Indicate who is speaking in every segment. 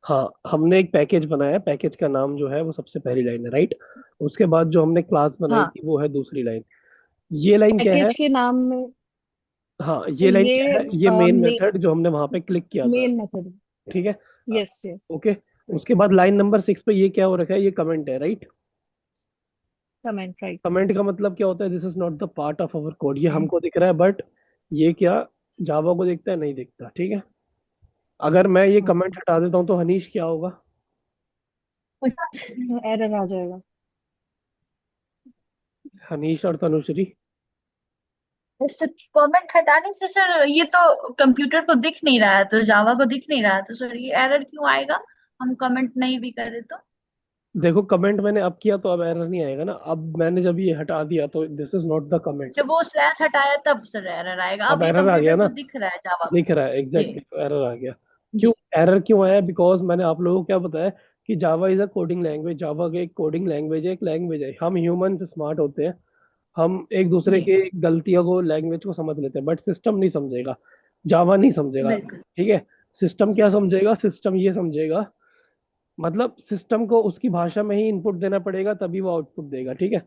Speaker 1: हाँ, हमने एक पैकेज बनाया, पैकेज का नाम जो है वो सबसे पहली लाइन है, राइट। उसके बाद जो हमने क्लास बनाई
Speaker 2: हाँ,
Speaker 1: थी वो है दूसरी लाइन। ये लाइन क्या है?
Speaker 2: पैकेज के नाम में।
Speaker 1: हाँ,
Speaker 2: तो
Speaker 1: ये लाइन क्या
Speaker 2: ये
Speaker 1: है? ये मेन मेथड जो हमने वहां पे क्लिक किया था।
Speaker 2: Main method.
Speaker 1: ठीक है।
Speaker 2: Yes yes.
Speaker 1: ओके। उसके बाद लाइन नंबर 6 पे ये क्या हो रखा है? ये कमेंट है, राइट।
Speaker 2: Comment right.
Speaker 1: कमेंट का मतलब क्या होता है? This is not the part of our code. ये हमको दिख रहा है, बट ये क्या जावा को दिखता है? नहीं दिखता, ठीक है। अगर मैं ये कमेंट हटा देता हूँ तो हनीश क्या होगा?
Speaker 2: एरर आ जाएगा।
Speaker 1: हनीश और तनुश्री।
Speaker 3: सर कमेंट हटाने से सर ये तो कंप्यूटर को दिख नहीं रहा है, तो जावा को दिख नहीं रहा है, तो सर ये एरर क्यों आएगा? हम कमेंट नहीं भी करें तो?
Speaker 1: देखो, कमेंट मैंने अब किया तो अब एरर नहीं आएगा ना। अब मैंने जब ये हटा दिया तो this is not the comment.
Speaker 3: जब वो स्लैश हटाया तब सर एरर आएगा,
Speaker 1: अब
Speaker 3: अब ये
Speaker 1: एरर आ गया
Speaker 3: कंप्यूटर
Speaker 1: ना।
Speaker 3: को दिख रहा है जावा को।
Speaker 1: दिख रहा है,
Speaker 3: जी।
Speaker 1: एग्जैक्टली, एरर आ गया। क्यों?
Speaker 3: जी।
Speaker 1: एरर क्यों आया? बिकॉज मैंने आप लोगों को क्या बताया कि Java is a coding language. Java के एक कोडिंग लैंग्वेज है, एक लैंग्वेज है। हम ह्यूमन स्मार्ट होते हैं, हम एक दूसरे
Speaker 3: जी।
Speaker 1: के गलतियों को, लैंग्वेज को समझ लेते हैं, बट सिस्टम नहीं समझेगा, जावा नहीं समझेगा।
Speaker 3: बिल्कुल।
Speaker 1: ठीक है। सिस्टम क्या समझेगा? सिस्टम ये समझेगा, मतलब सिस्टम को उसकी भाषा में ही इनपुट देना पड़ेगा, तभी वो आउटपुट देगा, ठीक है।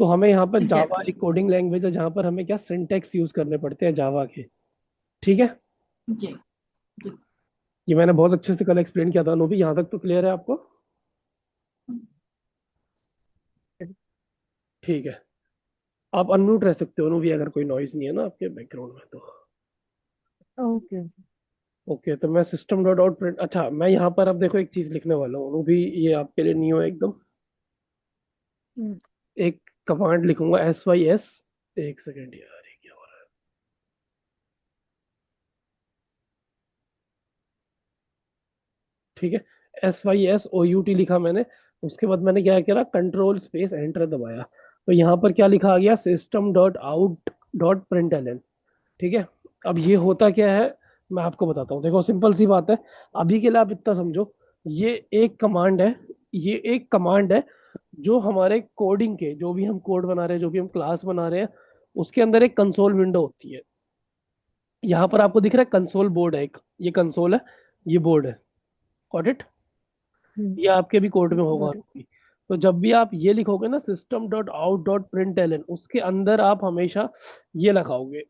Speaker 1: तो हमें यहाँ पर जावा
Speaker 3: एग्जैक्टली।
Speaker 1: एक कोडिंग लैंग्वेज है जहाँ पर हमें क्या सिंटेक्स यूज करने पड़ते हैं जावा के। ठीक है।
Speaker 3: जी। जी।
Speaker 1: ये मैंने बहुत अच्छे से कल एक्सप्लेन किया था अनु भी, यहाँ तक तो क्लियर है आपको? ठीक है। आप अनम्यूट रह सकते हो अनु भी, अगर कोई नॉइज नहीं है ना आपके बैकग्राउंड में तो।
Speaker 2: ओके।
Speaker 1: ओके, तो मैं सिस्टम डॉट आउट प्रिंट, अच्छा मैं यहाँ पर अब देखो एक चीज लिखने वाला हूँ अनु भी, ये आपके लिए न्यू है एकदम। एक कमांड लिखूंगा, SYS। एक सेकेंड यार, ये क्या हो रहा है? ठीक है। SYSOUT लिखा मैंने। उसके बाद मैंने क्या करा, कंट्रोल स्पेस एंटर दबाया। तो यहाँ पर क्या लिखा आ गया? System dot out dot print. ठीक है। अब ये होता क्या है, मैं आपको बताता हूँ। देखो, सिंपल सी बात है। अभी के लिए आप इतना समझो, ये एक कमांड है। ये एक कमांड है जो हमारे कोडिंग के, जो भी हम कोड बना रहे हैं, जो भी हम क्लास बना रहे हैं, उसके अंदर एक कंसोल विंडो होती है। यहाँ पर आपको दिख रहा है कंसोल बोर्ड है एक, ये कंसोल है, ये बोर्ड है। Got it? ये आपके भी कोड में होगा
Speaker 2: गॉट इट।
Speaker 1: अभी। तो जब भी आप ये लिखोगे ना, system dot out dot print उसके अंदर आप हमेशा ये लगाओगे,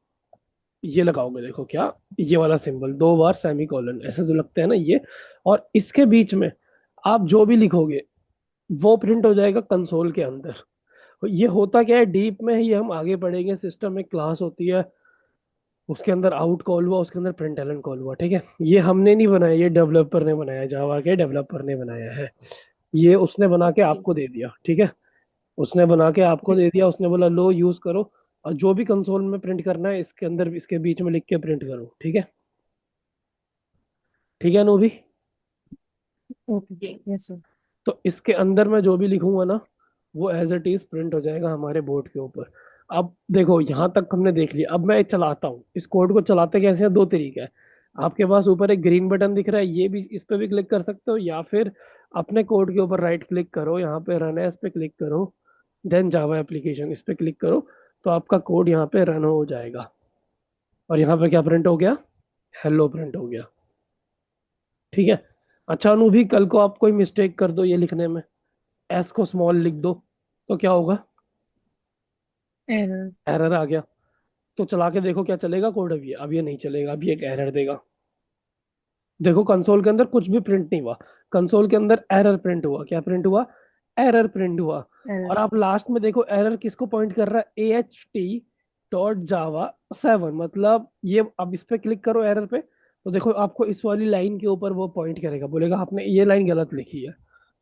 Speaker 1: ये लगाओगे। देखो क्या, ये वाला सिंबल 2 बार सेमी कॉलन ऐसे जो लगते हैं ना, ये। और इसके बीच में आप जो भी लिखोगे वो प्रिंट हो जाएगा कंसोल के अंदर। ये होता क्या है डीप में, ये हम आगे पढ़ेंगे। सिस्टम में क्लास होती है, उसके अंदर आउट कॉल हुआ, उसके अंदर प्रिंट एलन कॉल हुआ, ठीक है। ये हमने नहीं बनाया, ये डेवलपर ने बनाया, जावा के डेवलपर ने बनाया है। ये उसने बना के
Speaker 2: ओके।
Speaker 1: आपको दे दिया, ठीक है। उसने बना के आपको दे दिया, उसने बोला लो यूज करो, और जो भी कंसोल में प्रिंट करना है इसके अंदर, इसके बीच में लिख के प्रिंट करो, ठीक है। ठीक है नूभी?
Speaker 2: ओके।
Speaker 3: जी।
Speaker 2: Yes sir.
Speaker 1: तो इसके अंदर मैं जो भी लिखूंगा ना, वो एज इट इज प्रिंट हो जाएगा हमारे बोर्ड के ऊपर। अब देखो, यहाँ तक हमने देख लिया। अब मैं चलाता हूँ इस कोड को। चलाते कैसे हैं? दो तरीका है। आपके पास ऊपर एक ग्रीन बटन दिख रहा है, ये भी, इस पे भी क्लिक कर सकते हो, या फिर अपने कोड के ऊपर राइट क्लिक करो, यहाँ पे रन एज पे क्लिक करो, देन जावा एप्लीकेशन इस पे क्लिक करो। तो आपका कोड यहाँ पे रन हो जाएगा। और यहाँ पे क्या प्रिंट हो गया? हेलो प्रिंट हो गया। ठीक है। अच्छा अनु भी, कल को आप कोई मिस्टेक कर दो ये लिखने में, एस को स्मॉल लिख दो, तो क्या होगा?
Speaker 2: एरर।
Speaker 1: एरर आ गया। तो चला के देखो क्या चलेगा कोड? अब ये नहीं चलेगा, अभी एक एरर देगा। देखो, कंसोल के अंदर कुछ भी प्रिंट नहीं हुआ, कंसोल के अंदर एरर प्रिंट हुआ। क्या प्रिंट हुआ? एरर प्रिंट हुआ।
Speaker 2: एरर।
Speaker 1: और आप लास्ट में देखो, एरर किसको पॉइंट कर रहा है? AHT.java7, मतलब ये। अब इस पे क्लिक करो एरर पे, तो देखो आपको इस वाली लाइन के ऊपर वो पॉइंट करेगा, बोलेगा आपने ये लाइन गलत लिखी है।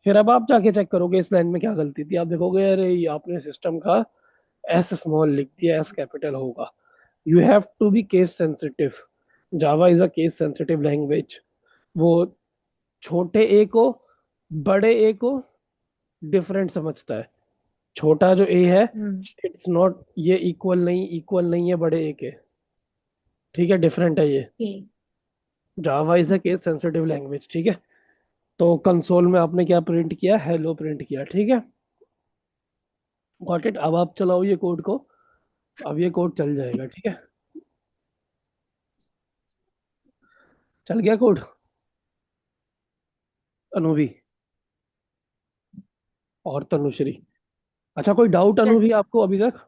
Speaker 1: फिर अब आप जाके चेक करोगे इस लाइन में क्या गलती थी, आप देखोगे अरे ये आपने सिस्टम का एस स्मॉल लिख दिया, एस कैपिटल होगा। You have to be case sensitive. Java is a case sensitive language. वो छोटे ए को, बड़े ए को डिफरेंट समझता है। छोटा जो ए है, इट्स नॉट, ये इक्वल नहीं, इक्वल नहीं है बड़े ए के। ठीक है, डिफरेंट है ये।
Speaker 3: जी।
Speaker 1: Java is a case sensitive language, ठीक है। तो कंसोल में आपने क्या प्रिंट किया? हेलो प्रिंट किया, ठीक है। Got it? अब आप चलाओ ये कोड को, अब ये कोड चल जाएगा, ठीक है। चल गया कोड? अनुभि और तनुश्री। अच्छा, कोई डाउट
Speaker 3: यस।
Speaker 1: अनुभि आपको अभी तक?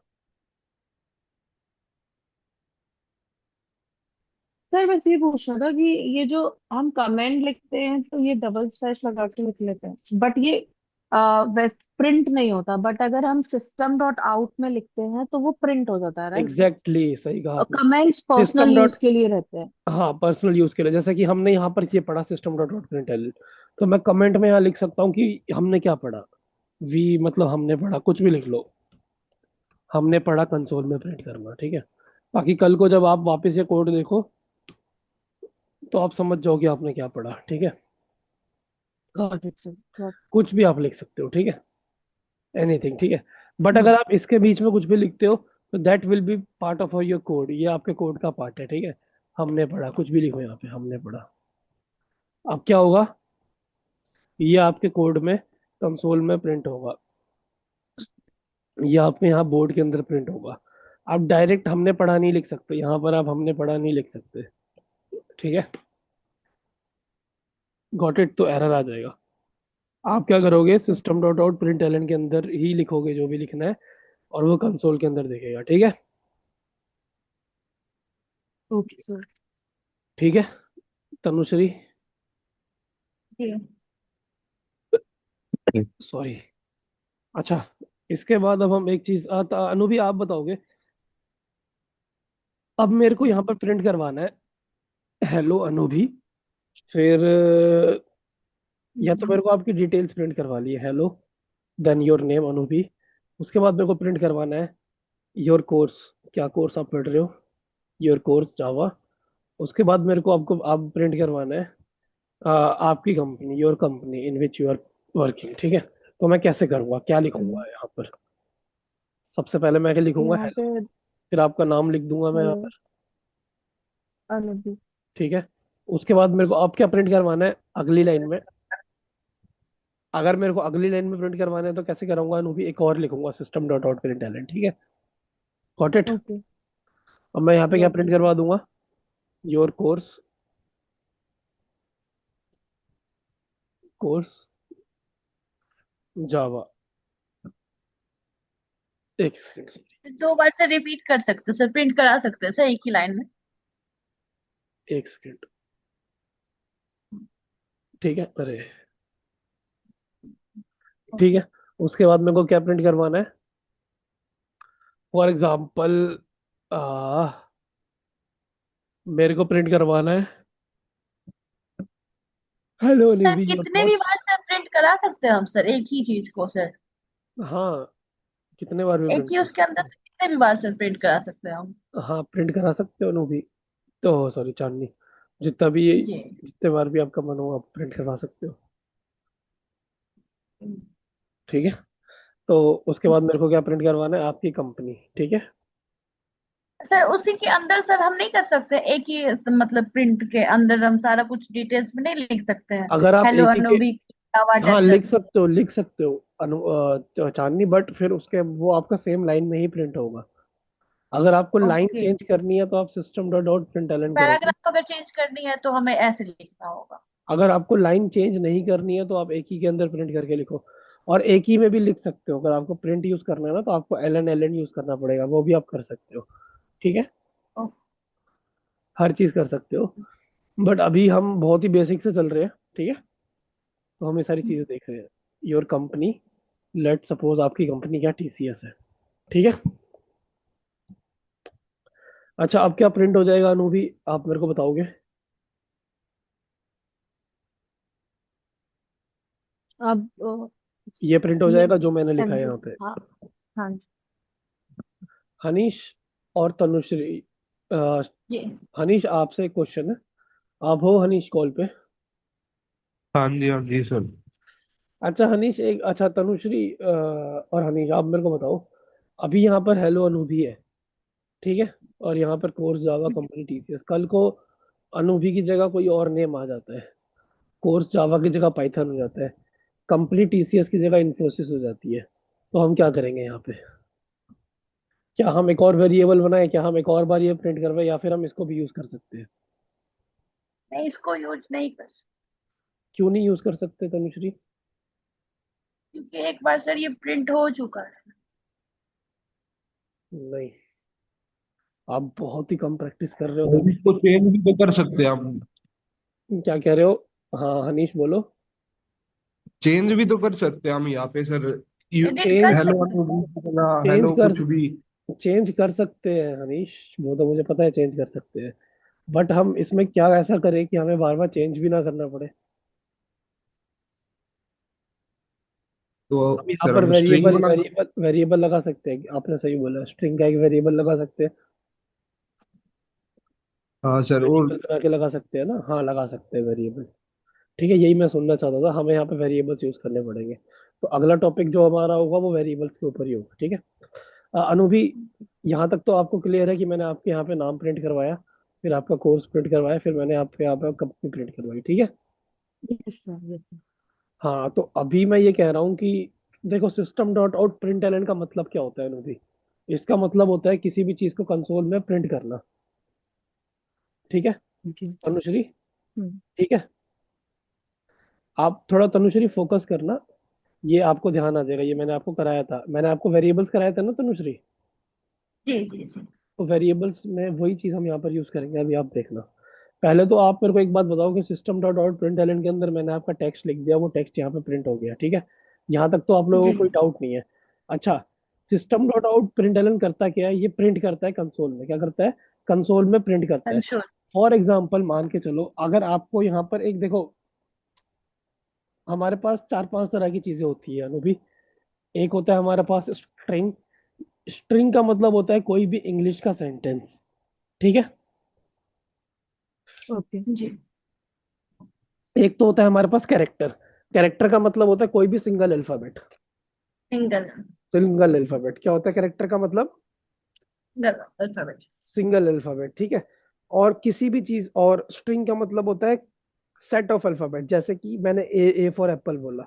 Speaker 2: सर बस ये पूछना था कि ये जो हम कमेंट लिखते हैं तो ये डबल स्लैश लगा के लिख लेते हैं, बट ये वैसे प्रिंट नहीं होता, बट अगर हम सिस्टम डॉट आउट में लिखते हैं तो वो प्रिंट हो जाता है, राइट?
Speaker 1: एग्जैक्टली exactly, सही कहा आपने।
Speaker 2: Comments personal
Speaker 1: system
Speaker 2: use
Speaker 1: dot,
Speaker 2: के लिए रहते हैं।
Speaker 1: हाँ पर्सनल यूज के लिए, जैसे कि हमने यहाँ पर ये पढ़ा सिस्टम डॉट डॉट प्रिंटल, तो मैं कमेंट में यहाँ लिख सकता हूँ कि हमने क्या पढ़ा। वी मतलब हमने पढ़ा, कुछ भी लिख लो, हमने पढ़ा कंसोल में प्रिंट करना, ठीक है। बाकी कल को जब आप वापस ये कोड देखो तो आप समझ जाओ कि आपने क्या पढ़ा, ठीक है।
Speaker 2: Got it sir.
Speaker 1: कुछ भी आप लिख सकते हो, ठीक है, एनीथिंग, ठीक है। बट अगर
Speaker 2: हाँ।
Speaker 1: आप इसके बीच में कुछ भी लिखते हो तो that will be part of your code, ये आपके कोड का पार्ट है, ठीक है। हमने पढ़ा, कुछ भी लिखो यहाँ पे, हमने पढ़ा। अब क्या होगा, ये आपके कोड में कंसोल में प्रिंट होगा, ये आपके यहाँ बोर्ड के अंदर प्रिंट होगा। आप डायरेक्ट हमने पढ़ा नहीं लिख सकते, यहाँ पर आप हमने पढ़ा नहीं लिख सकते, ठीक है। Got it? तो एरर आ जाएगा। आप क्या करोगे, system dot out print L N के अंदर ही लिखोगे जो भी लिखना है, और वो कंसोल के अंदर दिखेगा, ठीक है।
Speaker 2: Okay sir.
Speaker 1: ठीक है तनुश्री,
Speaker 3: जी।
Speaker 1: सॉरी। अच्छा, इसके बाद अब हम एक चीज आता, अनु भी आप बताओगे। अब मेरे को यहाँ पर प्रिंट करवाना है हेलो अनु भी, फिर या तो मेरे को आपकी डिटेल्स प्रिंट करवा ली है, हेलो देन योर नेम अनु भी। उसके बाद मेरे को प्रिंट करवाना है योर कोर्स, क्या कोर्स आप पढ़ रहे हो, योर कोर्स जावा। उसके बाद मेरे को आपको आप प्रिंट करवाना है आपकी company, your company in which you are working, ठीक है। तो मैं कैसे करूँगा, क्या लिखूंगा यहाँ पर? सबसे पहले मैं क्या लिखूंगा,
Speaker 2: यहाँ
Speaker 1: हेलो,
Speaker 2: पे
Speaker 1: फिर आपका नाम लिख दूंगा मैं यहाँ
Speaker 2: हेलो
Speaker 1: पर,
Speaker 2: अनुभि।
Speaker 1: ठीक है। उसके बाद मेरे को अब क्या प्रिंट करवाना है अगली लाइन में, अगर मेरे को अगली लाइन में प्रिंट करवाना है तो कैसे करूंगा, अनु भी एक और लिखूंगा system dot out print L N, ठीक है। Got it?
Speaker 2: ओके।
Speaker 1: अब मैं यहाँ पे क्या
Speaker 2: गॉट
Speaker 1: प्रिंट
Speaker 2: इट।
Speaker 1: करवा दूंगा, योर कोर्स, कोर्स जावा। एक सेकंड,
Speaker 3: दो बार से रिपीट कर सकते हो सर, प्रिंट करा सकते हैं सर एक ही लाइन में।
Speaker 1: एक सेकंड, ठीक है, अरे ठीक है। उसके बाद मेरे को क्या प्रिंट करवाना है, फॉर एग्जाम्पल मेरे को प्रिंट करवाना है हेलो
Speaker 3: सर
Speaker 1: निवी योर
Speaker 3: कितने भी
Speaker 1: कोर्स।
Speaker 3: बार सर प्रिंट करा सकते हैं हम सर एक ही चीज को सर?
Speaker 1: हाँ, कितने बार भी
Speaker 3: एक
Speaker 1: प्रिंट
Speaker 3: ही
Speaker 1: कर
Speaker 3: उसके
Speaker 1: सकते
Speaker 3: अंदर से कितने भी बार सर प्रिंट करा सकते हैं हम?
Speaker 1: हो, हाँ प्रिंट करा सकते हो नूभी, तो सॉरी चांदनी, जितना भी,
Speaker 3: जी।
Speaker 1: जितने बार भी आपका मन हो आप प्रिंट करवा सकते हो, ठीक है। तो उसके बाद मेरे को क्या प्रिंट करवाना है, आपकी कंपनी, ठीक है।
Speaker 3: सर उसी के अंदर सर हम नहीं कर सकते एक ही मतलब प्रिंट के अंदर हम सारा कुछ डिटेल्स में नहीं लिख सकते हैं?
Speaker 1: अगर आप
Speaker 3: हेलो
Speaker 1: एक ही के,
Speaker 3: अनोवी जावा
Speaker 1: हाँ लिख
Speaker 3: डेवलपर।
Speaker 1: सकते हो, लिख सकते हो चांदनी, बट फिर उसके वो आपका सेम लाइन में ही प्रिंट होगा। अगर आपको लाइन
Speaker 3: ओके।
Speaker 1: चेंज करनी है तो आप system dot out print L N करोगे।
Speaker 3: पैराग्राफ अगर चेंज करनी है तो हमें ऐसे लिखना होगा?
Speaker 1: अगर आपको लाइन चेंज नहीं करनी है तो आप एक ही के अंदर प्रिंट करके लिखो, और एक ही में भी लिख सकते हो। अगर आपको प्रिंट यूज करना है ना तो आपको एल एन यूज करना पड़ेगा, वो भी आप कर सकते हो, ठीक है।
Speaker 3: ओ,
Speaker 1: हर चीज कर सकते हो, बट अभी हम बहुत ही बेसिक से चल रहे हैं, ठीक है। तो हम ये सारी चीजें देख रहे हैं। योर कंपनी, लेट सपोज आपकी कंपनी क्या टीसीएस है, ठीक है। अच्छा, अब क्या प्रिंट हो जाएगा अनु भी, आप मेरे को बताओगे।
Speaker 2: अब
Speaker 1: ये प्रिंट हो
Speaker 2: ये
Speaker 1: जाएगा जो मैंने लिखा है
Speaker 2: टेम्पलेट।
Speaker 1: यहाँ पे,
Speaker 2: हाँ। हाँ
Speaker 1: हनीश और तनुश्री। अ,
Speaker 3: ये
Speaker 1: हनीश आपसे एक क्वेश्चन है, आप हो हनीश कॉल पे?
Speaker 4: हाँ जी सर।
Speaker 1: अच्छा हनीश, एक अच्छा तनुश्री और हनीश आप मेरे को बताओ, अभी यहाँ पर हेलो अनु भी है, ठीक है, और यहाँ पर कोर्स जावा कंपनी टीसीएस, कल को अनु भी की जगह कोई और नेम आ जाता है, कोर्स जावा की जगह पाइथन हो जाता है, कंपनी टीसीएस की जगह इन्फोसिस हो जाती है, तो हम क्या करेंगे यहाँ पे? क्या हम एक और वेरिएबल बनाए, क्या हम एक और बार ये प्रिंट करवाए, या फिर हम इसको भी यूज कर सकते हैं?
Speaker 3: मैं इसको यूज नहीं कर सकती।
Speaker 1: क्यों नहीं यूज कर सकते तनुश्री?
Speaker 3: क्योंकि एक बार सर ये प्रिंट हो चुका है।
Speaker 1: नहीं, आप बहुत ही कम प्रैक्टिस कर रहे हो
Speaker 4: और
Speaker 1: तनुश्री।
Speaker 4: इसको चेंज भी तो कर सकते हैं हम।
Speaker 1: क्या कह रहे हो? हाँ हनीश बोलो।
Speaker 4: चेंज भी तो कर सकते हैं हम यहाँ पे सर।
Speaker 3: एडिट कर
Speaker 1: चेंज
Speaker 4: हेलो
Speaker 3: सकते हैं।
Speaker 4: अनुना,
Speaker 1: चेंज
Speaker 4: हेलो
Speaker 1: कर
Speaker 4: कुछ भी।
Speaker 1: चेंज कर सकते हैं हनीश, वो तो मुझे पता है चेंज कर सकते हैं। बट हम इसमें क्या ऐसा करें कि हमें बार बार चेंज भी ना करना पड़े।
Speaker 4: तो
Speaker 1: हम यहाँ
Speaker 4: सर
Speaker 1: पर
Speaker 4: हम स्ट्रिंग
Speaker 1: वेरिएबल
Speaker 4: बना।
Speaker 1: वेरिएबल वेरिएबल लगा सकते हैं, आपने सही बोला, स्ट्रिंग का एक वेरिएबल लगा सकते हैं।
Speaker 4: हाँ सर। और
Speaker 1: वेरिएबल बना के लगा सकते हैं ना, हाँ लगा सकते हैं वेरिएबल। ठीक है, यही मैं सुनना चाहता था, हमें यहाँ पे वेरिएबल्स यूज करने पड़ेंगे। तो अगला टॉपिक जो हमारा होगा वो वेरिएबल्स के ऊपर ही होगा, ठीक है। अनु भी, यहाँ तक तो आपको क्लियर है कि मैंने आपके यहाँ पे नाम प्रिंट करवाया, फिर आपका कोर्स प्रिंट करवाया, फिर मैंने आपके यहाँ पे कंपनी प्रिंट करवाई, ठीक है।
Speaker 2: Yes sir, yes sir.
Speaker 1: हाँ तो अभी मैं ये कह रहा हूँ कि देखो, system dot out print L N का मतलब क्या होता है अनु भी? इसका मतलब होता है किसी भी चीज को कंसोल में प्रिंट करना, ठीक है
Speaker 2: ओके।
Speaker 1: तनुश्री?
Speaker 2: हम्म।
Speaker 1: ठीक है, आप थोड़ा तनुश्री फोकस करना, ये आपको ध्यान आ जाएगा, ये मैंने आपको कराया था, मैंने आपको वेरिएबल्स कराया था ना तनुश्री?
Speaker 3: जी जी जी।
Speaker 1: तो वेरिएबल्स में वही चीज हम यहाँ पर यूज करेंगे, अभी आप देखना। पहले तो आप मेरे को एक बात बताओ कि system dot out print L N के अंदर मैंने आपका टेक्स्ट लिख दिया, वो टेक्स्ट यहाँ पे प्रिंट हो गया, ठीक है। यहाँ तक तो आप लोगों
Speaker 3: जी
Speaker 1: को कोई डाउट नहीं है। अच्छा, system dot out print L N करता क्या है? ये प्रिंट करता है कंसोल में, क्या करता है? कंसोल में प्रिंट करता है।
Speaker 3: कंसोल।
Speaker 1: फॉर एग्जाम्पल मान के चलो, अगर आपको यहाँ पर एक देखो, हमारे पास चार पांच तरह की चीजें होती है अनु भी। एक होता है हमारे पास स्ट्रिंग। स्ट्रिंग का मतलब होता है कोई भी इंग्लिश का सेंटेंस, ठीक है।
Speaker 2: ओके।
Speaker 3: जी।
Speaker 1: एक तो होता है हमारे पास कैरेक्टर। कैरेक्टर का मतलब होता है कोई भी single alphabet.
Speaker 3: Single.
Speaker 1: Single alphabet क्या होता है कैरेक्टर का मतलब?
Speaker 3: Single alphabet.
Speaker 1: सिंगल अल्फाबेट, ठीक है। और किसी भी चीज, और स्ट्रिंग का मतलब होता है सेट ऑफ अल्फाबेट, जैसे कि मैंने ए फॉर एप्पल बोला,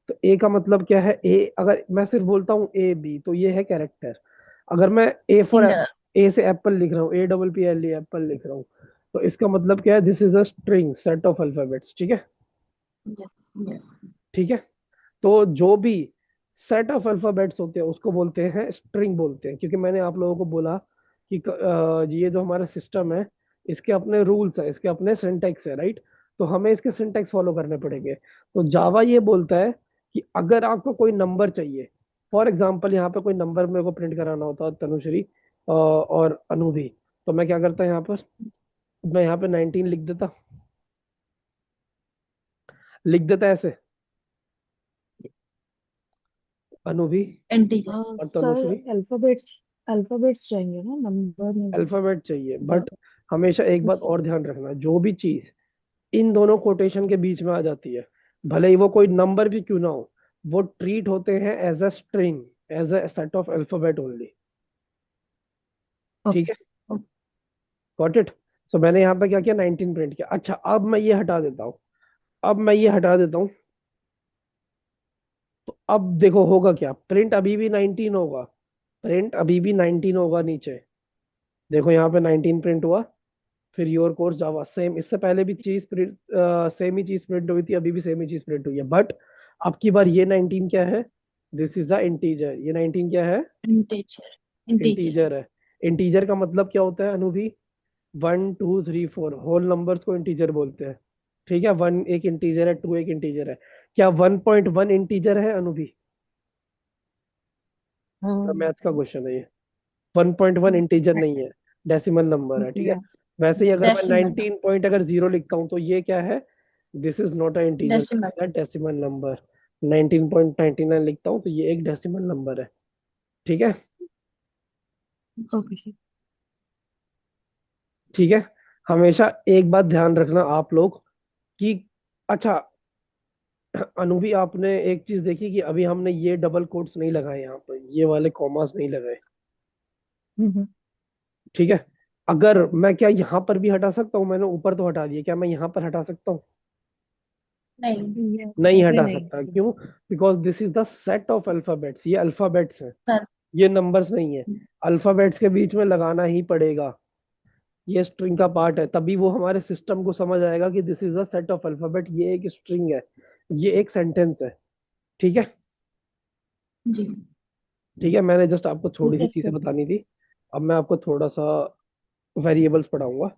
Speaker 1: तो ए का मतलब क्या है? ए, अगर मैं सिर्फ बोलता हूँ ए बी तो ये है कैरेक्टर। अगर मैं ए फॉर
Speaker 3: सिंगल।
Speaker 1: ए से एप्पल लिख रहा हूँ, A double P L E Apple लिख रहा हूँ, तो इसका मतलब क्या है? This is a string set of alphabets, ठीक है।
Speaker 3: Yes yes.
Speaker 1: ठीक है, तो जो भी सेट ऑफ अल्फाबेट्स होते हैं उसको बोलते हैं स्ट्रिंग बोलते हैं, क्योंकि मैंने आप लोगों को बोला कि ये जो हमारा सिस्टम है, इसके अपने रूल्स है, इसके अपने सिंटैक्स है, राइट। तो हमें इसके सिंटैक्स फॉलो करने पड़ेंगे। तो जावा ये बोलता है कि अगर आपको कोई नंबर चाहिए, फॉर एग्जाम्पल यहाँ पे कोई नंबर मेरे को प्रिंट कराना होता तनुश्री और अनु भी, तो मैं क्या करता यहाँ पर? मैं यहाँ पे 19 लिख देता ऐसे, अनु भी
Speaker 3: इंटीजर।
Speaker 1: और
Speaker 2: सर,
Speaker 1: तनुश्री।
Speaker 2: अल्फाबेट्स अल्फाबेट्स चाहिए ना, नंबर नहीं
Speaker 1: अल्फाबेट चाहिए,
Speaker 2: चाहिए।
Speaker 1: बट हमेशा एक बात और ध्यान रखना, जो भी चीज इन दोनों कोटेशन के बीच में आ जाती है, भले ही वो कोई नंबर भी क्यों ना हो, वो ट्रीट होते हैं as a string, as a set of alphabet only, ठीक
Speaker 2: ओके।
Speaker 1: है। Got it? सो मैंने यहाँ पे क्या किया? 19 प्रिंट किया। अच्छा, अब मैं ये हटा देता हूँ, अब मैं ये हटा देता हूँ, तो अब देखो होगा क्या? प्रिंट अभी भी 19 होगा, प्रिंट अभी भी 19 होगा नीचे। देखो यहाँ पे 19 प्रिंट हुआ, फिर योर कोर्स जावा सेम, इससे पहले भी चीज प्रिंट, सेम ही चीज प्रिंट हुई थी, अभी भी सेम ही चीज प्रिंट हुई है, बट अब की बार ये 19 क्या है? This is the integer. ये 19 क्या है?
Speaker 3: इंटीजर। इंटीजर।
Speaker 1: इंटीजर है। इंटीजर का मतलब क्या होता है अनु भी? 1 2 3 4 होल नंबर्स को इंटीजर बोलते हैं, ठीक है। वन एक इंटीजर है, टू एक इंटीजर है। क्या 1.1 इंटीजर है अनु भी? मैथ्स का क्वेश्चन है ये। 1.1 इंटीजर नहीं है, डेसिमल नंबर है, ठीक है।
Speaker 2: या
Speaker 1: वैसे ही अगर मैं
Speaker 3: डेसिमल।
Speaker 1: 19 पॉइंट अगर जीरो लिखता हूँ तो ये क्या है? This is not a integer, this
Speaker 3: decimal.
Speaker 1: Is a decimal number. 19.99 लिखता हूँ तो ये एक डेसिमल नंबर है, ठीक है।
Speaker 2: Okay sir.
Speaker 1: ठीक है, हमेशा एक बात ध्यान रखना आप लोग कि, अच्छा अनु भी, आपने एक चीज देखी कि अभी हमने ये डबल कोट्स नहीं लगाए, यहाँ पर ये वाले कॉमास नहीं लगाए,
Speaker 2: हम्म।
Speaker 1: ठीक है। अगर मैं, क्या यहाँ पर भी हटा सकता हूँ? मैंने ऊपर तो हटा दिया, क्या मैं यहाँ पर हटा सकता हूँ?
Speaker 3: नहीं
Speaker 1: नहीं
Speaker 2: अभी
Speaker 1: हटा
Speaker 2: नहीं
Speaker 1: सकता,
Speaker 2: सर।
Speaker 1: क्यों? Because this is the set of alphabets, ये अल्फाबेट्स हैं,
Speaker 3: सर।
Speaker 1: ये नंबर्स नहीं है। अल्फाबेट्स के बीच में लगाना ही पड़ेगा, ये स्ट्रिंग का पार्ट है, तभी वो हमारे सिस्टम को समझ आएगा कि this is a set of alphabet, ये एक स्ट्रिंग है, ये एक सेंटेंस है। ठीक है।
Speaker 3: जी।
Speaker 1: ठीक है, मैंने जस्ट आपको थोड़ी सी
Speaker 2: यस
Speaker 1: चीजें
Speaker 2: सर।
Speaker 1: बतानी थी। अब मैं आपको थोड़ा सा वेरिएबल्स पढ़ाऊंगा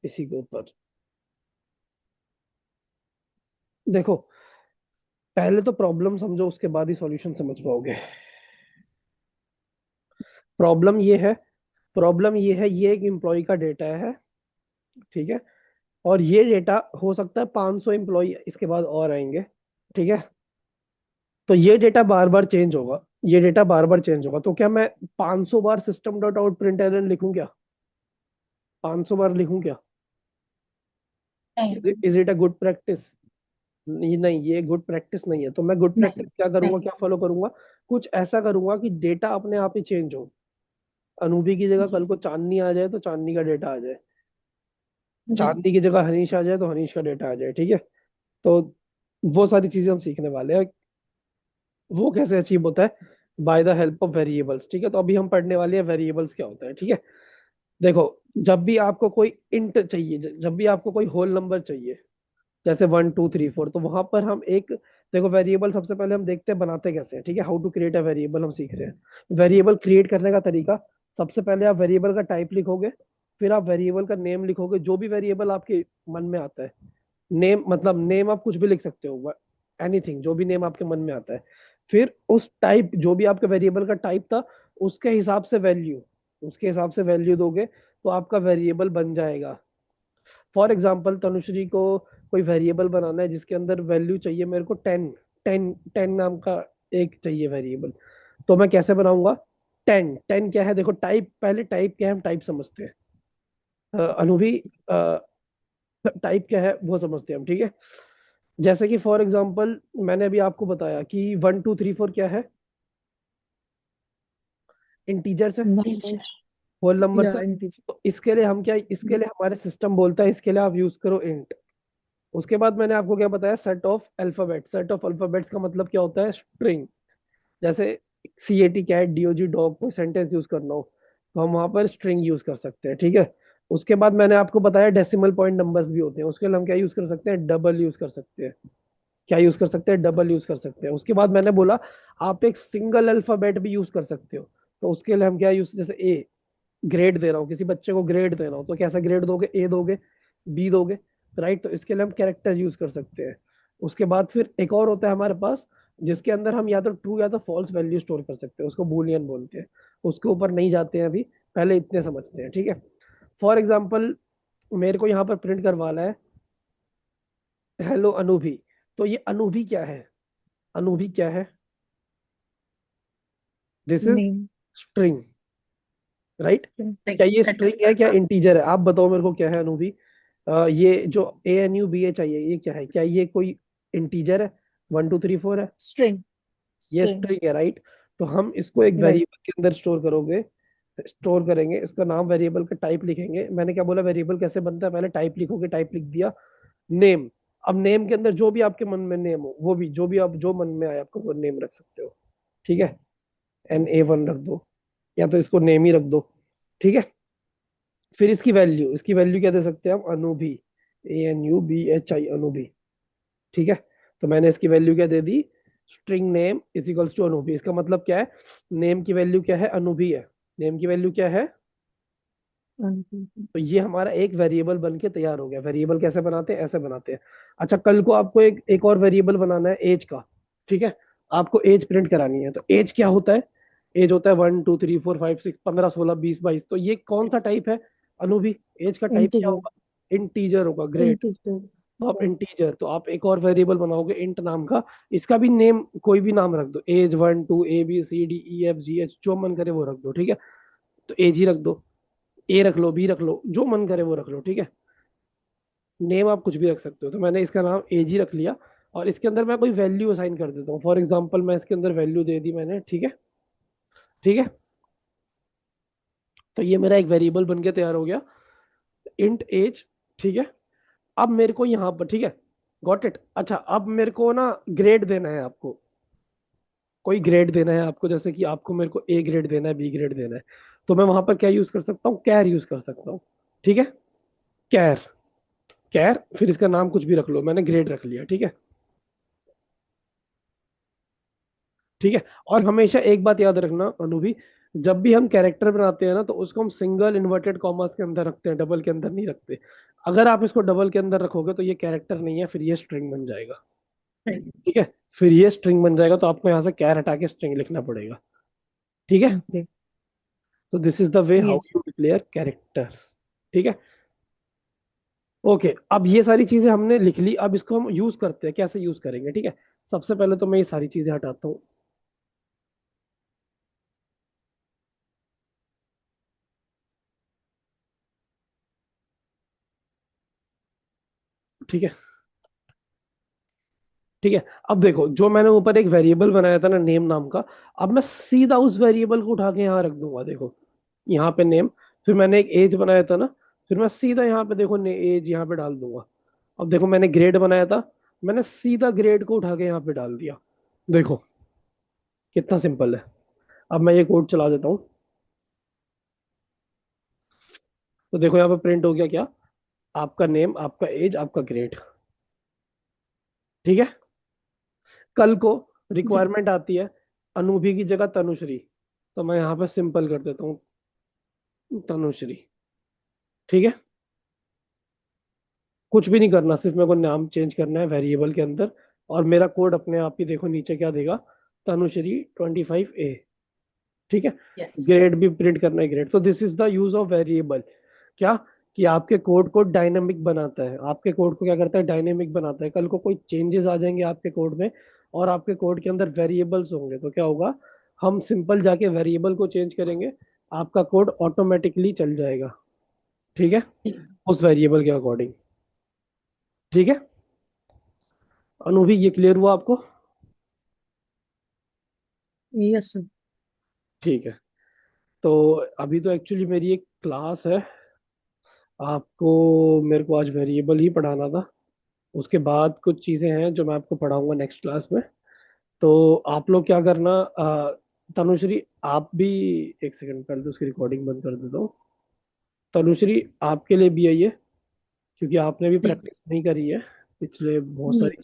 Speaker 1: इसी के ऊपर। देखो, पहले तो प्रॉब्लम समझो, उसके बाद ही सॉल्यूशन समझ पाओगे। प्रॉब्लम ये है, प्रॉब्लम ये है, ये एक एम्प्लॉय का डेटा है। ठीक है। और ये डेटा हो सकता है 500 एम्प्लॉय इसके बाद और आएंगे। ठीक है। तो ये डेटा बार बार चेंज होगा, ये डेटा बार बार चेंज होगा, तो क्या मैं 500 बार system dot out print Elon लिखूं क्या? 500 बार लिखूं क्या?
Speaker 3: नहीं।
Speaker 1: Is it a good practice? नहीं नहीं, ये गुड प्रैक्टिस नहीं है। तो मैं गुड
Speaker 3: नहीं।
Speaker 1: प्रैक्टिस क्या करूंगा,
Speaker 3: नहीं।
Speaker 1: क्या फॉलो करूंगा? कुछ ऐसा करूंगा कि डेटा अपने आप ही चेंज हो। अनूभी की जगह
Speaker 3: जी।
Speaker 1: कल को चांदनी आ जाए तो चांदनी का डेटा आ जाए,
Speaker 3: जी।
Speaker 1: चांदनी की जगह हनीश आ जाए तो हनीश का डेटा आ जाए। ठीक है। तो वो सारी चीजें हम सीखने वाले हैं। वो कैसे अचीव होता है? By the help of variables. ठीक है, तो अभी हम पढ़ने वाले हैं वेरिएबल्स क्या होता है। ठीक है। देखो, जब भी आपको कोई इंट चाहिए, जब भी आपको कोई होल नंबर चाहिए, जैसे 1 2 3 4, तो वहां पर हम एक, देखो वेरिएबल सबसे पहले हम देखते हैं बनाते कैसे हैं। ठीक है, how to create a variable हम सीख रहे हैं। वेरिएबल क्रिएट करने का तरीका, सबसे पहले आप वेरिएबल का टाइप लिखोगे, फिर आप वेरिएबल का नेम लिखोगे, जो भी वेरिएबल आपके मन में आता है। नेम मतलब नेम आप कुछ भी लिख सकते हो, एनीथिंग, जो भी नेम आपके मन में आता है। फिर उस टाइप, जो भी आपके वेरिएबल का टाइप था, उसके हिसाब से वैल्यू, उसके हिसाब से वैल्यू दोगे तो आपका वेरिएबल बन जाएगा। फॉर एग्जाम्पल, तनुश्री को कोई वेरिएबल बनाना है जिसके अंदर वैल्यू चाहिए मेरे को 10, 10 नाम का एक चाहिए वेरिएबल। तो मैं कैसे बनाऊंगा? 10 क्या है? देखो टाइप, पहले टाइप क्या है हम टाइप समझते हैं। अनुभवी, टाइप क्या है वो समझते हैं हम। ठीक है। जैसे कि फॉर एग्जाम्पल मैंने अभी आपको बताया कि 1 2 3 4 क्या है? इंटीजर्स है,
Speaker 2: नंबर।
Speaker 1: होल नंबर
Speaker 2: या
Speaker 1: है।
Speaker 2: इंटीजर।
Speaker 1: तो इसके लिए हम क्या, इसके लिए हमारे सिस्टम बोलता है इसके लिए आप यूज करो इंट। उसके बाद मैंने आपको क्या बताया? Set of alphabet. Set of alphabets का मतलब क्या होता है? स्ट्रिंग। जैसे CAT कैट DOG डॉग, कोई सेंटेंस यूज करना हो तो हम वहां पर स्ट्रिंग यूज कर सकते हैं। ठीक है। उसके बाद मैंने आपको बताया डेसिमल पॉइंट नंबर्स भी होते हैं, उसके लिए हम क्या यूज कर सकते हैं? डबल यूज कर सकते हैं। क्या यूज कर सकते हैं? डबल यूज कर सकते हैं। उसके बाद मैंने बोला आप एक सिंगल अल्फाबेट भी यूज कर सकते हो, तो उसके लिए हम क्या यूज, जैसे ए, ग्रेड दे रहा हूँ किसी बच्चे को, ग्रेड दे रहा हूँ, तो कैसा ग्रेड दोगे? ए दोगे, बी दोगे, राइट? तो इसके लिए हम कैरेक्टर यूज कर सकते हैं। उसके बाद फिर एक और होता है हमारे पास, जिसके अंदर हम या तो ट्रू या तो फॉल्स वैल्यू स्टोर कर सकते हैं, उसको बूलियन बोलते हैं। उसके ऊपर नहीं जाते हैं अभी, पहले इतने समझते हैं। ठीक है। फॉर एग्जाम्पल, मेरे को यहाँ पर प्रिंट करवाना है हेलो अनुभी। तो ये अनुभी क्या है? अनुभी क्या है? This is
Speaker 2: name.
Speaker 1: String, right? क्या ये
Speaker 3: सेट।
Speaker 1: स्ट्रिंग है, क्या इंटीजर है? आप बताओ मेरे को क्या है अनुभी? ये जो ANUBA चाहिए, ये क्या है? क्या ये कोई इंटीजर है? 1 2 3 4 है?
Speaker 2: स्ट्रिंग।
Speaker 1: ये
Speaker 2: स्ट्रिंग।
Speaker 1: स्ट्रिंग है, राइट? तो हम इसको एक
Speaker 2: राइट।
Speaker 1: वेरिएबल के अंदर स्टोर करोगे, स्टोर करेंगे, इसका नाम, वेरिएबल का टाइप लिखेंगे। मैंने क्या बोला, वेरिएबल कैसे बनता है? पहले टाइप लिखोगे, टाइप लिख दिया, नेम। अब नेम के अंदर जो भी आपके मन में नेम हो, वो भी जो भी आप, जो मन में आए आपको वो नेम रख सकते हो। ठीक है। NA1 रख दो, या तो इसको नेम ही रख दो। ठीक है। फिर इसकी वैल्यू, इसकी वैल्यू क्या दे सकते हैं हम? अनुभी, ANUBHI, अनुभी। ठीक है। तो मैंने इसकी वैल्यू क्या दे दी? String name is equals to Anubhi. इसका मतलब क्या है? नेम की वैल्यू क्या है? अनुभी है। नेम की वैल्यू क्या है? तो ये हमारा एक वेरिएबल बन के तैयार हो गया। वेरिएबल कैसे बनाते हैं? ऐसे बनाते हैं। अच्छा, कल को आपको एक और वेरिएबल बनाना है एज का। ठीक है। आपको एज प्रिंट करानी है, तो एज क्या होता है? एज होता है 1 2 3 4 5 6 15 16 20 22। तो ये कौन सा टाइप है? अनुभी। एज का टाइप क्या
Speaker 2: इंटीजर।
Speaker 1: होगा? इंटीजर होगा, ग्रेट।
Speaker 2: इंटीजर।
Speaker 1: तो आप इंटीजर, तो आप एक और वेरिएबल बनाओगे इंट नाम का। इसका भी नेम, कोई भी नाम रख दो, एज 1 2 ABCDEFGH, जो मन करे वो रख दो। ठीक है। तो एज ही रख दो, ए रख लो, बी रख लो, जो मन करे वो रख लो। ठीक है। नेम आप कुछ भी रख सकते हो, तो मैंने इसका नाम एज ही रख लिया। और इसके अंदर मैं कोई वैल्यू असाइन कर देता हूँ। फॉर एग्जाम्पल, मैं इसके अंदर वैल्यू दे दी मैंने। ठीक है। ठीक है। तो ये मेरा एक वेरिएबल बन के तैयार हो गया, इंट एज। ठीक है। अब मेरे को यहाँ पर, ठीक है, गॉट इट। अच्छा, अब मेरे को ना ग्रेड देना है आपको, कोई ग्रेड देना है आपको, जैसे कि आपको मेरे को A ग्रेड देना है, B ग्रेड देना है। तो मैं वहां पर क्या यूज कर सकता हूँ? कैर यूज कर सकता हूँ। ठीक है। कैर, कैर, फिर इसका नाम कुछ भी रख लो, मैंने ग्रेड रख लिया, ठीक है। ठीक है। और हमेशा एक बात याद रखना अनु भी, जब भी हम कैरेक्टर बनाते हैं ना तो उसको हम सिंगल इन्वर्टेड कॉमास के अंदर रखते हैं, डबल के अंदर नहीं रखते। अगर आप इसको डबल के अंदर रखोगे तो ये कैरेक्टर नहीं है, फिर ये स्ट्रिंग बन जाएगा। ठीक है। फिर ये स्ट्रिंग बन जाएगा तो आपको यहाँ से कैर हटा के स्ट्रिंग लिखना पड़ेगा। ठीक है।
Speaker 2: ओके।
Speaker 1: तो this is the way how
Speaker 2: yes.
Speaker 1: You declare characters. ठीक है। ओके, अब ये सारी चीजें हमने लिख ली, अब इसको हम यूज करते हैं, कैसे यूज करेंगे, ठीक है। सबसे पहले तो मैं ये सारी चीजें हटाता हूँ। ठीक है। ठीक है। अब देखो, जो मैंने ऊपर एक वेरिएबल बनाया था ना नेम नाम का, अब मैं सीधा उस वेरिएबल को उठा के यहाँ रख दूंगा, देखो यहाँ पे नेम। फिर मैंने एक एज बनाया था ना, फिर मैं सीधा यहाँ पे देखो एज यहाँ पे डाल दूंगा। अब देखो मैंने ग्रेड बनाया था, मैंने सीधा ग्रेड को उठा के यहाँ पे डाल दिया। देखो कितना सिंपल है। अब मैं ये कोड चला देता हूँ, तो देखो यहाँ पे प्रिंट हो गया क्या, आपका नेम, आपका एज, आपका ग्रेड। ठीक है। कल को
Speaker 2: जी।
Speaker 1: रिक्वायरमेंट आती है अनुभी की जगह तनुश्री, तो मैं यहाँ पे सिंपल कर देता हूँ तनुश्री। ठीक है। कुछ भी नहीं करना, सिर्फ मेरे को नाम चेंज करना है वेरिएबल के अंदर, और मेरा कोड अपने आप ही देखो नीचे क्या देगा, तनुश्री 25A। ठीक है।
Speaker 3: यस।
Speaker 1: ग्रेड भी प्रिंट करना है, ग्रेड। तो this is the use of variable. क्या, कि आपके कोड को डायनेमिक बनाता है, आपके कोड को क्या करता है, डायनेमिक बनाता है। कल को कोई चेंजेस आ जाएंगे आपके कोड में, और आपके कोड के अंदर वेरिएबल्स होंगे, तो क्या होगा, हम सिंपल जाके वेरिएबल को चेंज करेंगे, आपका कोड ऑटोमेटिकली चल जाएगा। ठीक है। उस वेरिएबल के अकॉर्डिंग। ठीक है। अनु भी ये क्लियर हुआ आपको?
Speaker 2: Yes sir.
Speaker 1: ठीक है। तो अभी तो एक्चुअली मेरी एक क्लास है, आपको, मेरे को आज वेरिएबल ही पढ़ाना था। उसके बाद कुछ चीज़ें हैं जो मैं आपको पढ़ाऊंगा नेक्स्ट क्लास में। तो आप लोग क्या करना, तनुश्री आप भी, एक सेकंड पहले तो उसकी रिकॉर्डिंग बंद कर देता हूँ। तनुश्री आपके लिए भी है ये, क्योंकि आपने भी
Speaker 3: जी।
Speaker 1: प्रैक्टिस नहीं करी है पिछले बहुत सारी